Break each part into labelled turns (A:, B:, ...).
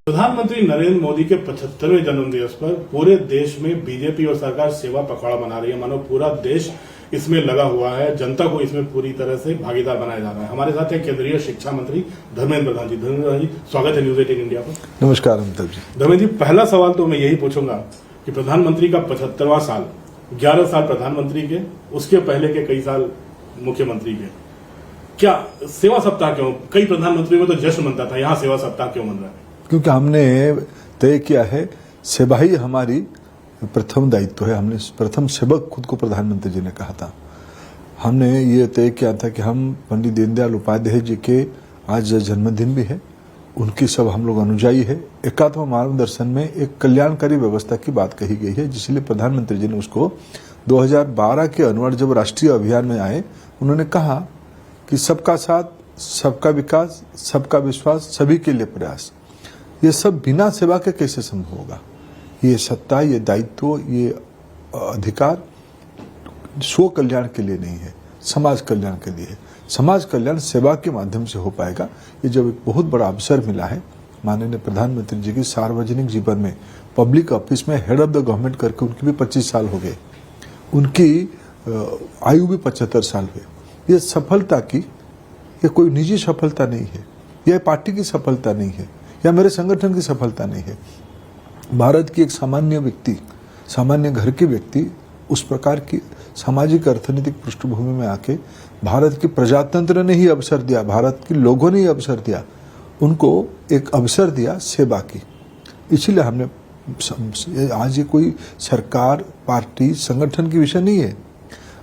A: प्रधानमंत्री नरेंद्र मोदी के 75वें जन्मदिवस पर पूरे देश में बीजेपी और सरकार सेवा पखवाड़ा मना रही है। मानो पूरा देश इसमें लगा हुआ है, जनता को इसमें पूरी तरह से भागीदार बनाया जा रहा है। हमारे साथ है केंद्रीय शिक्षा मंत्री धर्मेंद्र प्रधान जी। धर्मेंद्र प्रधान जी, स्वागत है न्यूज 18 इंडिया पर।
B: नमस्कार अमिताभ जी।
A: धर्मेंद्र जी, पहला सवाल तो मैं यही पूछूंगा कि प्रधानमंत्री का 75वां साल, 11 साल प्रधानमंत्री के, उसके पहले के कई साल मुख्यमंत्री के, क्या सेवा सप्ताह क्यों? कई प्रधानमंत्रियों में तो जश्न मनता था, यहाँ सेवा सप्ताह क्यों मन रहा है?
B: क्योंकि हमने तय किया है, सेवा ही हमारी प्रथम दायित्व है। हमने प्रथम सेवक खुद को प्रधानमंत्री जी ने कहा था। हमने ये तय किया था कि हम पंडित दीनदयाल उपाध्याय जी के आज जन्मदिन भी है, उनकी सब हम लोग अनुयायी है। एकात्म मार्गदर्शन में एक कल्याणकारी व्यवस्था की बात कही गई है, जिसलिए प्रधानमंत्री जी ने उसको 2012 के अनुवर्ष जब राष्ट्रीय अभियान में आए, उन्होंने कहा कि सबका साथ, सबका विकास, सबका विश्वास, सभी के लिए प्रयास। ये सब बिना सेवा के कैसे संभव होगा? ये सत्ता, ये दायित्व, ये अधिकार स्व कल्याण के लिए नहीं है, समाज कल्याण के लिए है। समाज कल्याण सेवा के माध्यम से हो पाएगा। ये जब एक बहुत बड़ा अवसर मिला है माननीय प्रधानमंत्री जी की सार्वजनिक जीवन में, पब्लिक ऑफिस में हेड ऑफ द गवर्नमेंट करके उनकी भी 25 साल हो गए, उनकी आयु भी 75 साल हुए। ये सफलता की, ये कोई निजी सफलता नहीं है, यह पार्टी की सफलता नहीं है, या मेरे संगठन की सफलता नहीं है। भारत की एक सामान्य व्यक्ति, सामान्य घर के व्यक्ति उस प्रकार की सामाजिक अर्थनीतिक पृष्ठभूमि में आके भारत की प्रजातंत्र ने ही अवसर दिया, भारत के लोगों ने ही अवसर दिया, उनको एक अवसर दिया सेवा की। इसीलिए हमने आज ये कोई सरकार, पार्टी, संगठन की विषय नहीं है।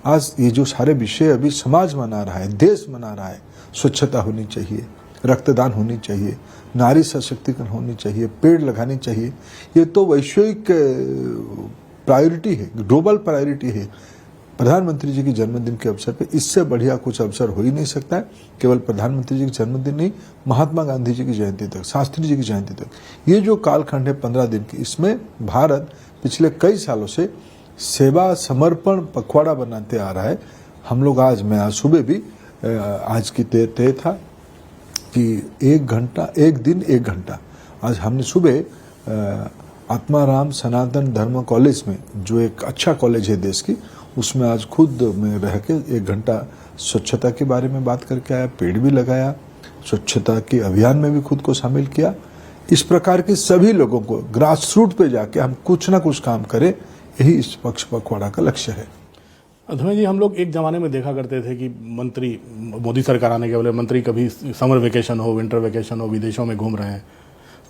B: आज ये जो सारे विषय अभी समाज मना रहा है, देश मना रहा है, स्वच्छता होनी चाहिए, रक्तदान होनी चाहिए, नारी सशक्तिकरण होनी चाहिए, पेड़ लगानी चाहिए, ये तो वैश्विक प्रायोरिटी है, ग्लोबल प्रायोरिटी है। प्रधानमंत्री जी के जन्मदिन के अवसर पे इससे बढ़िया कुछ अवसर हो ही नहीं सकता है। केवल प्रधानमंत्री जी के जन्मदिन नहीं, महात्मा गांधी जी की जयंती तक, शास्त्री जी की जयंती तक, ये जो कालखंड है 15 दिन की, इसमें भारत पिछले कई सालों से सेवा समर्पण पखवाड़ा बनाते आ रहा है। हम लोग आज सुबह भी आज की तय था कि 1 घंटा, 1 दिन 1 घंटा, आज हमने सुबह आत्माराम सनातन धर्म कॉलेज में, जो एक अच्छा कॉलेज है देश की, उसमें आज खुद में रह के 1 घंटा स्वच्छता के बारे में बात करके आया, पेड़ भी लगाया, स्वच्छता के अभियान में भी खुद को शामिल किया। इस प्रकार के सभी लोगों को ग्रास रूट पे जाके हम कुछ ना कुछ काम करें, यही इस पक्ष पखवाड़ा का लक्ष्य है।
A: धर्मेंद्र जी, हम लोग एक जमाने में देखा करते थे कि मंत्री, मोदी सरकार आने के पहले मंत्री कभी समर वेकेशन हो, विंटर वेकेशन हो, विदेशों में घूम रहे हैं।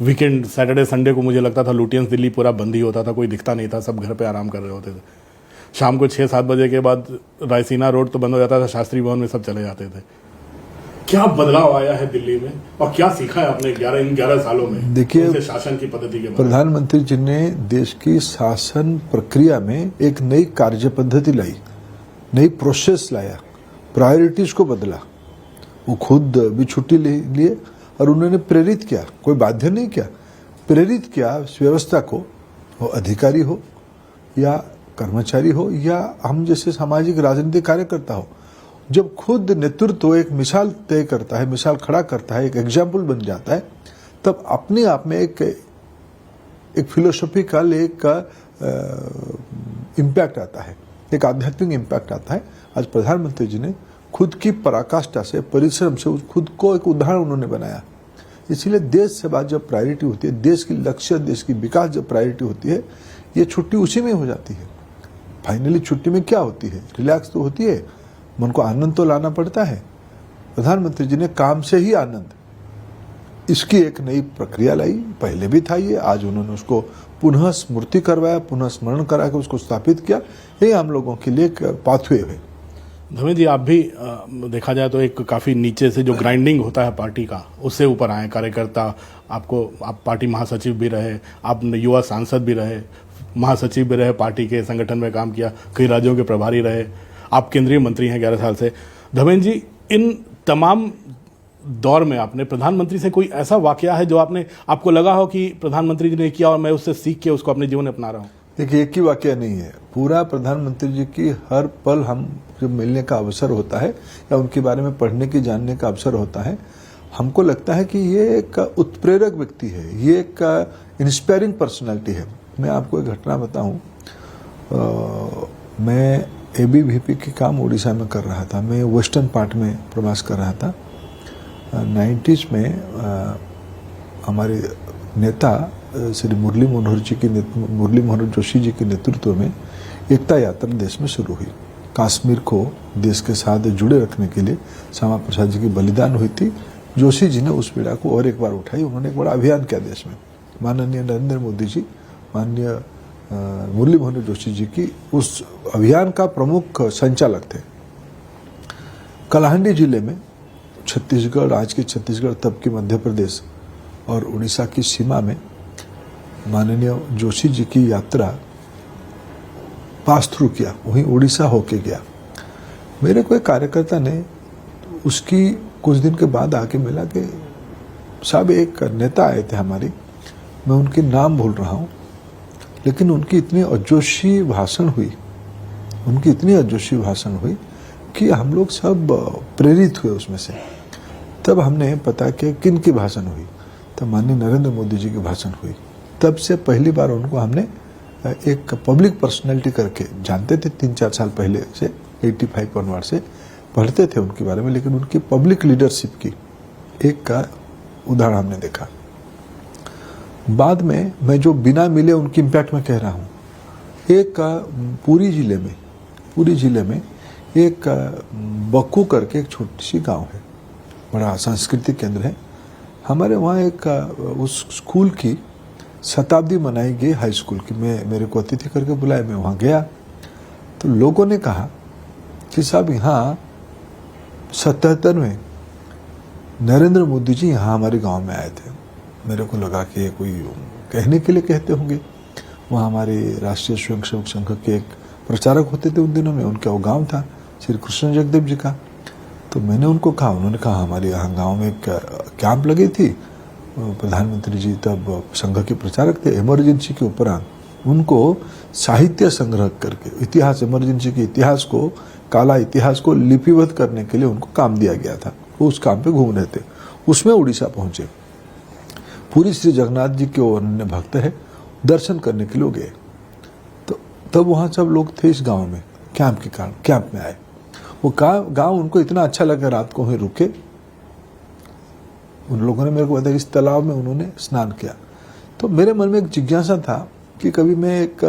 A: वीकेंड, सैटरडे संडे को मुझे लगता था लुटियंस दिल्ली पूरा बंद ही होता था, कोई दिखता नहीं था, सब घर पे आराम कर रहे होते थे। शाम को 6-7 बजे के बाद रायसीना रोड तो बंद हो जाता था, शास्त्री भवन में सब चले जाते थे। क्या बदलाव आया है दिल्ली में और क्या सीखा है आपने 11 सालों में?
B: देखिए,
A: शासन की पद्धति के
B: प्रधानमंत्री जी ने देश की शासन प्रक्रिया में एक नई कार्य पद्धति लाई, नई प्रोसेस लाया, प्रायोरिटीज को बदला। वो खुद भी छुट्टी लिए और उन्होंने प्रेरित किया, कोई बाध्य नहीं किया, प्रेरित किया व्यवस्था को, वो अधिकारी हो या कर्मचारी हो या हम जैसे सामाजिक राजनीतिक कार्यकर्ता हो। जब खुद नेतृत्व एक मिसाल तय करता है, मिसाल खड़ा करता है, एक एग्जाम्पल बन जाता है, तब अपने आप में एक फिलोसॉफिकल एक इम्पैक्ट आता है, एक आध्यात्मिक इम्पैक्ट आता है। आज प्रधानमंत्री जी ने खुद की पराकाष्ठा से, परिश्रम से खुद को एक उदाहरण उन्होंने बनाया। इसीलिए देश सेवा जब प्रायोरिटी होती है, देश की लक्ष्य, देश की विकास जब प्रायोरिटी होती है, ये छुट्टी उसी में हो जाती है। फाइनली छुट्टी में क्या होती है? रिलैक्स तो होती है, मन को आनंद तो लाना पड़ता है। प्रधानमंत्री जी ने काम से ही आनंद, इसकी एक नई प्रक्रिया लाई। पहले भी था ये, आज उन्होंने उसको पुनः स्मृति करवाया, पुनः स्मरण करा के उसको स्थापित किया। ये हम लोगों के लिए एक पाथवे है।
A: धर्मेंद्र जी, आप भी देखा जाए तो एक काफ़ी नीचे से जो ग्राइंडिंग होता है पार्टी का, उससे ऊपर आए कार्यकर्ता। आप पार्टी महासचिव भी रहे, आप युवा सांसद भी रहे, महासचिव भी रहे, पार्टी के संगठन में काम किया, कई राज्यों के प्रभारी रहे, आप केंद्रीय मंत्री हैं 11 साल से। धर्मेंद्र जी, इन तमाम दौर में आपने प्रधानमंत्री से कोई ऐसा वाकया है जो आपको लगा हो कि प्रधानमंत्री जी ने किया और मैं उससे सीख के उसको अपने जीवन में अपना रहा हूँ?
B: देखिए, एक ही वाकया नहीं है, पूरा प्रधानमंत्री जी की हर पल हम जब मिलने का अवसर होता है या उनके बारे में पढ़ने की, जानने का अवसर होता है, हमको लगता है कि ये एक उत्प्रेरक व्यक्ति है, ये एक इंस्पायरिंग पर्सनालिटी है। मैं आपको एक घटना बताऊं, मैं एबीवीपी के काम उड़ीसा में कर रहा था, मैं वेस्टर्न पार्ट में प्रवास कर रहा था। 90s में हमारे नेता श्री मुरली मनोहर जोशी जी के नेतृत्व में एकता यात्रा देश में शुरू हुई। कश्मीर को देश के साथ जुड़े रखने के लिए श्यामा प्रसाद जी की बलिदान हुई थी। जोशी जी ने उस पीड़ा को और एक बार उठाई, उन्होंने एक बड़ा अभियान किया देश में। माननीय नरेंद्र मोदी जी, माननीय मुरली मनोहर जोशी जी की उस अभियान का प्रमुख संचालक थे। कलाहंडी जिले में छत्तीसगढ़, आज के छत्तीसगढ़ तब की मध्य प्रदेश और उड़ीसा की सीमा में माननीय जोशी जी की यात्रा पास थ्रू किया, वहीं उड़ीसा होके गया। मेरे कोई कार्यकर्ता ने उसकी कुछ दिन के बाद आके मिला कि साहब एक नेता आए थे हमारी, मैं उनके नाम भूल रहा हूँ, लेकिन उनकी इतनी अजोशी भाषण हुई, कि हम लोग सब प्रेरित हुए उसमें से। तब हमने पता किया किन की भाषण हुई, तब माननीय नरेंद्र मोदी जी की भाषण हुई। तब से पहली बार उनको हमने एक पब्लिक पर्सनैलिटी करके जानते थे, 3-4 साल पहले से 85 ऑनवर्ड से पढ़ते थे उनके बारे में, लेकिन उनकी पब्लिक लीडरशिप की एक का उदाहरण हमने देखा। बाद में मैं जो बिना मिले उनकी इम्पैक्ट में कह रहा हूँ, एक पूरी जिले में एक बक्कू करके एक छोटी सी गांव है, बड़ा सांस्कृतिक केंद्र है। हमारे वहाँ एक उस स्कूल की शताब्दी मनाई गई, हाई स्कूल की। मेरे को अतिथि करके बुलाया, मैं वहाँ गया तो लोगों ने कहा कि साहब यहाँ 77 में नरेंद्र मोदी जी यहाँ हमारे गांव में आए थे। मेरे को लगा कि ये कोई कहने के लिए कहते होंगे। वहाँ हमारे राष्ट्रीय स्वयंसेवक संघ के एक प्रचारक होते थे उन दिनों में, उनका वो गांव था श्री कृष्ण जगदेव जी का। तो मैंने उनको कहा, उन्होंने कहा हमारे यहाँ गांव में एक कैंप लगी थी, प्रधानमंत्री जी तब संघ के प्रचारक थे, इमरजेंसी के उपरांत उनको साहित्य संग्रह करके इतिहास, इमरजेंसी के इतिहास को, काला इतिहास को लिपिबद्ध करने के लिए उनको काम दिया गया था। वो उस काम पे घूम रहे थे, उसमें उड़ीसा पहुंचे। पूरी श्री जगन्नाथ जी के अन्य भक्त है, दर्शन करने के लिए गए। तो तब वहाँ सब लोग थे इस गांव में, कैंप के कारण कैंप में आए। वो गांव उनको इतना अच्छा लगा, रात को वहीं रुके। उन लोगों ने मेरे को बताया इस तालाब में उन्होंने स्नान किया। तो मेरे मन में एक जिज्ञासा था कि कभी मैं एक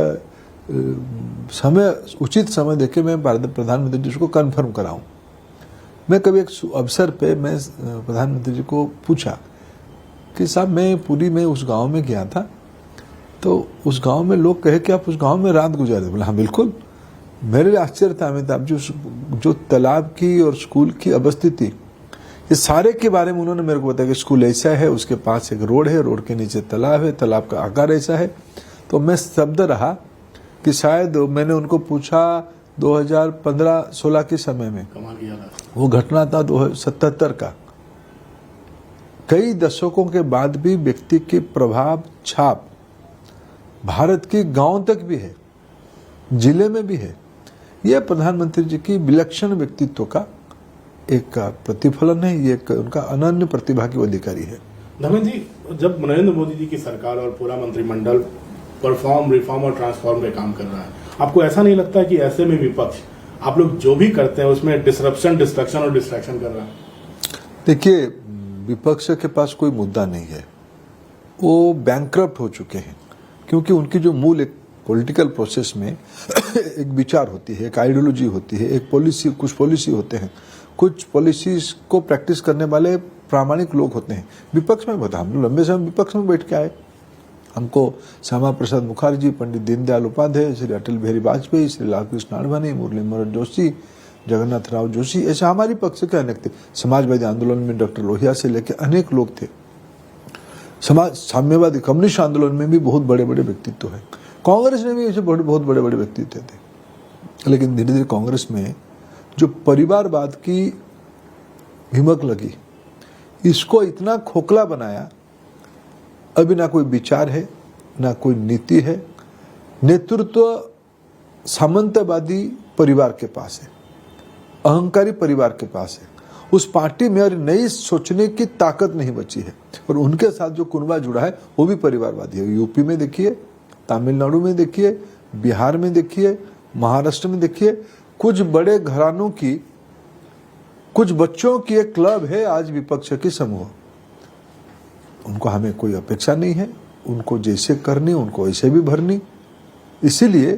B: उचित समय देके मैं प्रधानमंत्री जी को कन्फर्म कराऊं। मैं कभी एक अवसर पे मैं प्रधानमंत्री जी को पूछा कि साहब मैं पूरी में उस गांव में गया था, तो उस गांव में लोग कहे कि आप उस गांव में रात गुजारे। बोला हाँ बिल्कुल। मेरे लिए आश्चर्य था, अमिताभ जी, जो तालाब की और स्कूल की अवस्थिति, ये सारे के बारे में उन्होंने मेरे को बताया कि स्कूल ऐसा है, उसके पास एक रोड है, रोड के नीचे तालाब है, तालाब का आकार ऐसा है। तो मैं स्तब्ध रहा कि शायद मैंने उनको पूछा 2015-16 के समय में, वो घटना था 77 का। कई दशकों के बाद भी व्यक्ति की प्रभाव छाप भारत के गांव तक भी है, जिले में भी है। यह प्रधानमंत्री जी की विलक्षण व्यक्तित्व का एक प्रतिफलन है, ये उनका अनन्य प्रतिभा की अधिकारी है।
A: धर्मेंद्र जी, जब नरेंद्र मोदी जी की सरकार और पूरा मंत्रिमंडल परफॉर्म, रिफॉर्म और ट्रांसफॉर्म पे काम कर रहा है, आपको ऐसा नहीं लगता कि ऐसे में विपक्ष आप लोग जो भी करते हैं उसमें डिसरप्शन, डिस्ट्रक्शन और डिस्ट्रैक्शन कर रहा है? देखिए,
B: विपक्ष के पास कोई मुद्दा नहीं है, वो बैंकक्रप्ट हो चुके हैं। क्योंकि उनकी जो मूल एक पॉलिटिकल प्रोसेस में एक विचार होती है, एक आइडियोलॉजी होती है, एक पॉलिसी, कुछ पॉलिसी होते हैं, कुछ पॉलिसीज को प्रैक्टिस करने वाले प्रामाणिक लोग होते हैं। विपक्ष में बता, हम लोग लंबे समय विपक्ष में बैठ के आए। हमको श्यामा प्रसाद मुखर्जी, पंडित दीनदयाल उपाध्याय, श्री अटल बिहारी वाजपेयी, श्री लालकृष्ण आडवाणी, मुरली मनोहर जोशी, जगन्नाथ राव जोशी, ऐसे हमारी पक्ष के अनेक थे। समाजवादी आंदोलन में डॉक्टर लोहिया से लेकर अनेक लोग थे। साम्यवादी कम्युनिस्ट आंदोलन में भी बहुत बड़े बड़े व्यक्तित्व है। कांग्रेस में भी ऐसे बहुत बड़े बड़े व्यक्तित्व थे। लेकिन धीरे धीरे कांग्रेस में जो परिवारवाद की हिमक लगी, इसको इतना खोखला बनाया, अभी ना कोई विचार है, ना कोई नीति है। नेतृत्व सामंतवादी परिवार के पास है, अहंकारी परिवार के पास है, उस पार्टी में और नई सोचने की ताकत नहीं बची है। और उनके साथ जो कुनबा जुड़ा है वो भी परिवारवादी है। यूपी में देखिए, तमिलनाडु में देखिए, बिहार में देखिए, महाराष्ट्र में देखिए, कुछ बड़े घरानों की, कुछ बच्चों की एक क्लब है आज विपक्ष की समूह। उनको हमें कोई अपेक्षा नहीं है, उनको जैसे करनी उनको ऐसे भी भरनी। इसीलिए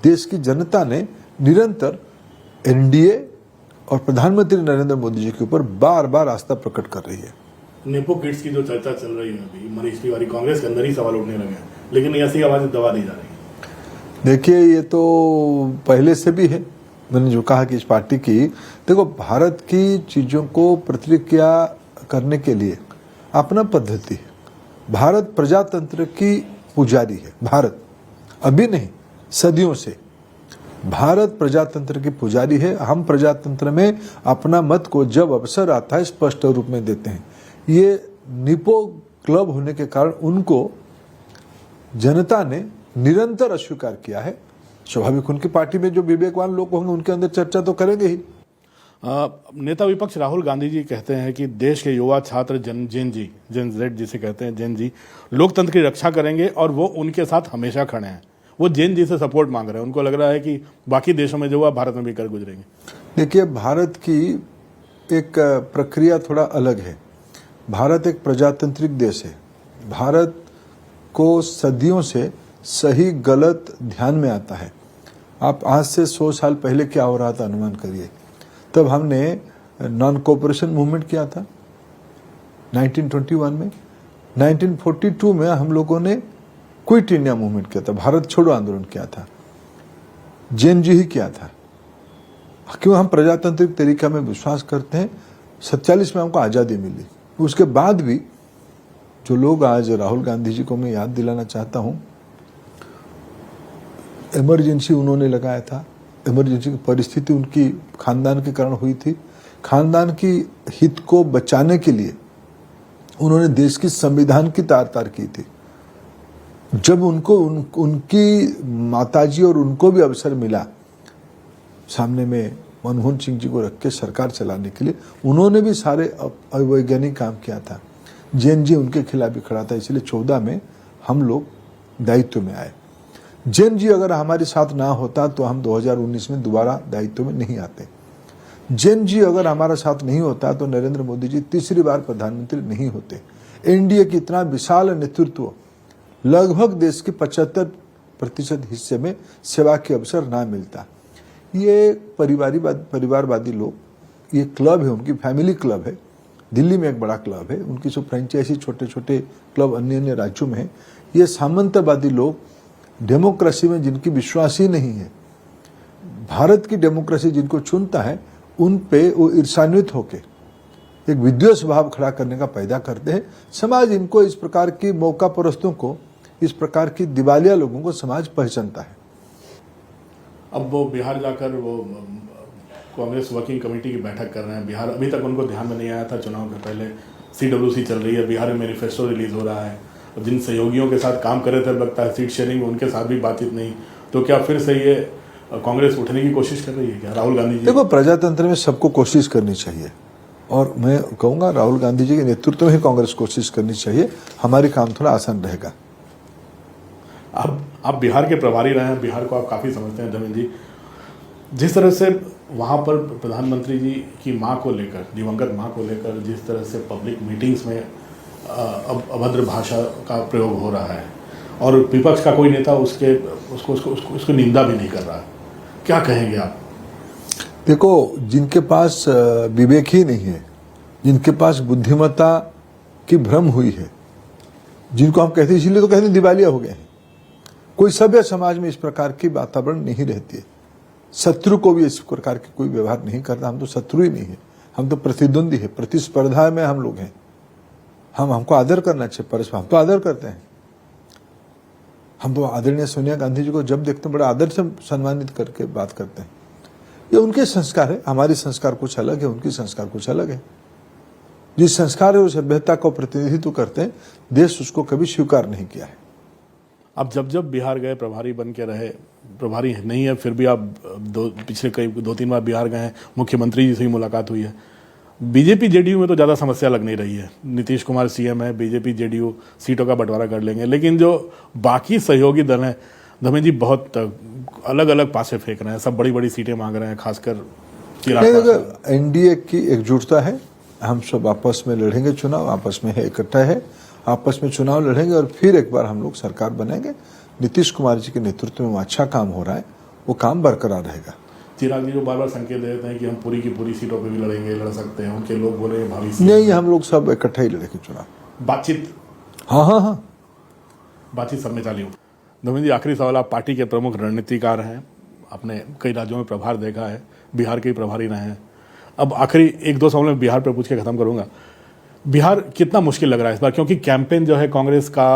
B: देश की जनता ने निरंतर एनडीए और प्रधानमंत्री नरेंद्र मोदी जी के ऊपर बार बार आस्था प्रकट कर रही है।
A: नेपो किड्स की जो चर्चा चल रही है अभी, मनीष तिवारी, कांग्रेस के अंदर ही सवाल उठने लगे हैं, लेकिन ऐसी आवाजें दबा दी जा रही है।
B: देखिए, ये तो पहले से भी है। मैंने जो कहा कि इस पार्टी की, देखो, भारत की चीजों को प्रतिक्रिया करने के लिए अपना पद्धति है। भारत प्रजातंत्र की पुजारी है। भारत अभी नहीं, सदियों से भारत प्रजातंत्र की पुजारी है। हम प्रजातंत्र में अपना मत को जब अवसर आता है स्पष्ट रूप में देते हैं। ये निपो क्लब होने के कारण उनको जनता ने निरंतर अस्वीकार किया है। स्वाभाविक उनकी पार्टी में जो विवेकवान लोग होंगे उनके अंदर चर्चा तो करेंगे ही।
A: नेता विपक्ष राहुल गांधी जी कहते हैं कि देश के युवा छात्र जेन जेड जिसे कहते हैं, जेन जी लोकतंत्र की रक्षा करेंगे और वो उनके साथ हमेशा खड़े हैं। वो जेन जी से सपोर्ट मांग रहे हैं। उनको लग रहा है कि बाकी देशों में जो हुआ भारत में भी कर गुजरेंगे।
B: देखिए, भारत की एक प्रक्रिया थोड़ा अलग है। भारत एक प्रजातांत्रिक देश है। भारत को सदियों से सही गलत ध्यान में आता है। आप आज से 100 साल पहले क्या हो रहा था अनुमान करिए। तब हमने नॉन कोऑपरेशन मूवमेंट किया था 1921 में। 1942 में हम लोगों ने क्विट इंडिया मूवमेंट किया था, भारत छोड़ो आंदोलन किया था, जेन जी ही किया था। क्यों? हम प्रजातांत्रिक तरीका में विश्वास करते हैं। 47 में हमको आज़ादी मिली। उसके बाद भी जो लोग, आज राहुल गांधी जी को मैं याद दिलाना चाहता हूं, इमरजेंसी उन्होंने लगाया था। इमरजेंसी की परिस्थिति उनकी खानदान के कारण हुई थी। खानदान की हित को बचाने के लिए उन्होंने देश की संविधान की तार की थी। जब उनको उनकी माताजी और उनको भी अवसर मिला सामने में मनमोहन सिंह जी को रख के सरकार चलाने के लिए, उन्होंने भी सारे अवैज्ञानिक काम किया था। जेन जी उनके खिलाफ भी खड़ा था। इसलिए 14 में हम लोग दायित्व में आए। जेन जी अगर हमारे साथ ना होता तो हम 2019 में दोबारा दायित्व में नहीं आते। जेन जी अगर हमारा साथ नहीं होता तो नरेंद्र मोदी जी तीसरी बार प्रधानमंत्री नहीं होते। एनडीए की इतना विशाल नेतृत्व, लगभग देश के 75% हिस्से में सेवा के अवसर ना मिलता। ये परिवारवादी लोग, ये क्लब है, उनकी फैमिली क्लब है। दिल्ली में एक बड़ा क्लब है, उनकी जो फ्रेंचाइजी छोटे छोटे क्लब अन्य राज्यों में है। ये सामंतवादी लोग, डेमोक्रेसी में जिनकी विश्वास ही नहीं है, भारत की डेमोक्रेसी जिनको चुनता है, उन पे वो ईर्षान्वित होके एक विद्वेष भाव खड़ा करने का पैदा करते हैं। समाज इनको, इस प्रकार की मौका परस्तों को, इस प्रकार की दिवालिया लोगों को समाज पहचानता है।
A: अब वो बिहार जाकर वो कांग्रेस वर्किंग कमेटी की बैठक कर रहे हैं। बिहार अभी तक उनको ध्यान में नहीं आया था। चुनाव के पहले CWC चल रही है, बिहार में मैनिफेस्टो रिलीज हो रहा है। जिन सहयोगियों के साथ काम कर रहे थे, लगता है सीट शेयरिंग, उनके साथ भी बातचीत नहीं। तो क्या फिर से ये कांग्रेस उठने की कोशिश कर रही है क्या राहुल गांधी जी?
B: देखो, प्रजातंत्र में सबको कोशिश करनी चाहिए और मैं कहूंगा राहुल गांधी जी के नेतृत्व में ही कांग्रेस कोशिश करनी चाहिए। हमारी काम थोड़ा आसान रहेगा।
A: आप बिहार के प्रभारी रहे हैं, बिहार को आप काफ़ी समझते हैं धर्मेंद्र जी। जिस तरह से वहाँ पर प्रधानमंत्री जी की माँ को लेकर, दिवंगत माँ को लेकर जिस तरह से पब्लिक मीटिंग्स में अभद्र भाषा का प्रयोग हो रहा है और विपक्ष का कोई नेता उसको निंदा भी नहीं कर रहा, क्या कहेंगे आप?
B: देखो, जिनके पास विवेक ही नहीं है, जिनके पास बुद्धिमत्ता की भ्रम हुई है, जिनको हम कहते हैं, इसीलिए तो कहते हैं दिवालिया हो गए हैं। कोई सभ्य समाज में इस प्रकार की वातावरण नहीं रहती है। शत्रु को भी इस प्रकार की कोई व्यवहार नहीं करता। हम तो शत्रु ही नहीं है, हम तो प्रतिद्वंदी है, प्रतिस्पर्धा में हम लोग हैं। हमको आदर करना चाहिए परस्पर, हम तो आदर करते हैं। हम तो आदरणीय सोनिया गांधी जी को जब देखते हैं बड़ा आदर से सम्मानित करके बात करते हैं। ये उनके संस्कार है, हमारे संस्कार कुछ अलग है, उनकी संस्कार कुछ अलग है। जिस संस्कार है वो सभ्यता को प्रतिनिधित्व करते हैं, देश उसको कभी स्वीकार नहीं किया है।
A: अब जब बिहार गए, प्रभारी बन के रहे, प्रभारी नहीं है फिर भी आप पिछले कई 2-3 बार बिहार गए हैं, मुख्यमंत्री जी से ही मुलाकात हुई है। बीजेपी जेडीयू में तो ज़्यादा समस्या लग नहीं रही है। नीतीश कुमार सीएम है, बीजेपी जेडीयू सीटों का बंटवारा कर लेंगे, लेकिन जो बाकी सहयोगी दल हैं धमेश जी बहुत अलग अलग पासे फेंक रहे हैं, सब बड़ी बड़ी सीटें मांग रहे हैं, खासकर
B: एनडीए की एकजुटता है, हम सब आपस में लड़ेंगे चुनाव, आपस में है इकट्ठा है, आपस में चुनाव लड़ेंगे और फिर एक बार हम लोग सरकार बनेंगे। नीतीश कुमार जी के नेतृत्व में अच्छा काम हो रहा है, वो काम बरकरार रहेगा।
A: चिराग जी जो बार बार संकेत देते हैं कि हम पूरी की पूरी सीटों पे भी लड़ेंगे, लड़ सकते हैं, उनके लोग बोले भावी
B: नहीं, हम लोग सब इकट्ठा ही लड़ेंगे चुनाव।
A: बातचीत
B: हाँ,
A: बातचीत सब में चाली हूँ। धमेश जी आखिरी सवाल, आप पार्टी के प्रमुख रणनीतिकार हैं, आपने कई राज्यों में प्रभार देखा है, बिहार के ही प्रभारी रहे हैं। अब आखिरी एक दो सवाल में बिहार पर पूछ के खत्म करूंगा। बिहार कितना मुश्किल लग रहा है इस बार, क्योंकि कैंपेन जो है कांग्रेस का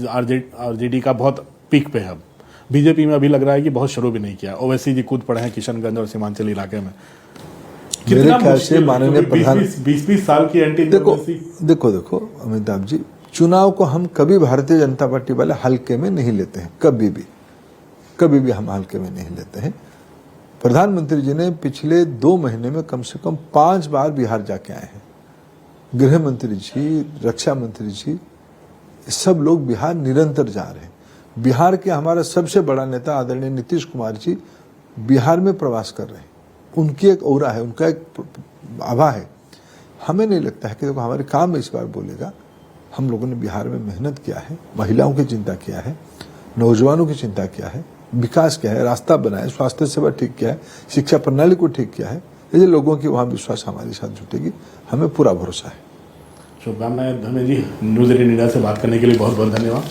A: आरजेडी का बहुत पीक पे है। अब बीजेपी में अभी लग रहा है कि बहुत शुरू भी नहीं किया। ओवैसी जी कूद पड़े हैं किशनगंज और सीमांचल इलाके में।
B: मेरे ख्याल से माननीय प्रधान
A: 20 साल की एंटी
B: देखो अमिताभ जी, चुनाव को हम कभी भारतीय जनता पार्टी वाले हल्के में नहीं लेते हैं, कभी भी हम हल्के में नहीं लेते हैं। प्रधानमंत्री जी ने पिछले 2 महीने में कम से कम 5 बार बिहार जाके आए हैं। गृह मंत्री जी, रक्षा मंत्री जी, सब लोग बिहार निरंतर जा रहे हैं। बिहार के हमारा सबसे बड़ा नेता आदरणीय नीतीश कुमार जी बिहार में प्रवास कर रहे हैं। उनकी एक औरा है, उनका एक आभा है। हमें नहीं लगता है कि देखो हमारे काम में इस बार बोलेगा। हम लोगों ने बिहार में मेहनत किया है, महिलाओं की चिंता किया है, नौजवानों की चिंता किया है, विकास किया है, रास्ता बनाया, स्वास्थ्य सेवा ठीक किया है, शिक्षा प्रणाली को ठीक किया है। ये लोगों की वहां विश्वास हमारे साथ जुटेगी, हमें पूरा भरोसा है।
A: शुभकामनाएं धमेश जी। न्यूज़ 18 इंडिया से बात करने के लिए बहुत बहुत धन्यवाद।